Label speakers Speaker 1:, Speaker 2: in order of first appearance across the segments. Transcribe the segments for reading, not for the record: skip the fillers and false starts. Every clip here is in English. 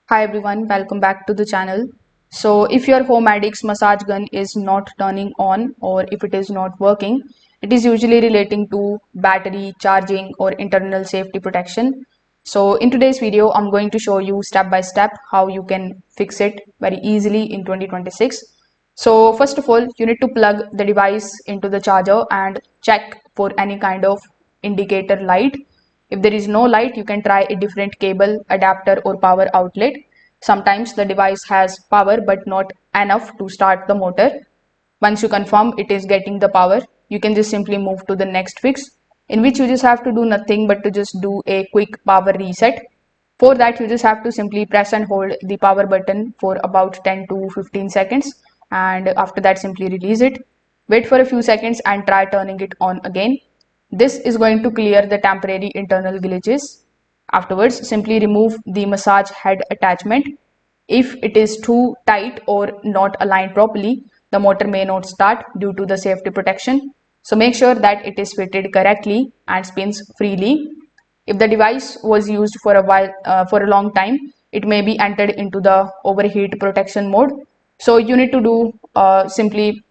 Speaker 1: Hi everyone, welcome back to the channel. So if your HoMedics massage gun is not turning on or if it is not working, it is usually relating to battery charging or internal safety protection. So in today's video, I'm going to show you step by step how you can fix it very easily in 2026. So first of all, you need to plug the device into the charger and check for any kind of indicator light. If there is no light, you can try a different cable, adapter or power outlet. Sometimes the device has power but not enough to start the motor. Once you confirm it is getting the power, you can just simply move to the next fix, in which you just have to do nothing but to just do a quick power reset. For that, you just have to simply press and hold the power button for about 10 to 15 seconds, and after that simply release it. Wait for a few seconds and try turning it on again. This is going to clear the temporary internal glitches. Afterwards, simply remove the massage head attachment. If it is too tight or not aligned properly, the motor may not start due to the safety protection. So make sure that it is fitted correctly and spins freely. If the device was used for a long time, it may be entered into the overheat protection mode. So you need to do simply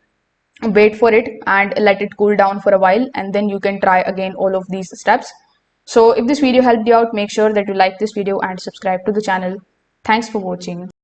Speaker 1: wait for it and let it cool down for a while, and then you can try again all of these steps. So if this video helped you out, make sure that you like this video and subscribe to the channel. Thanks for watching.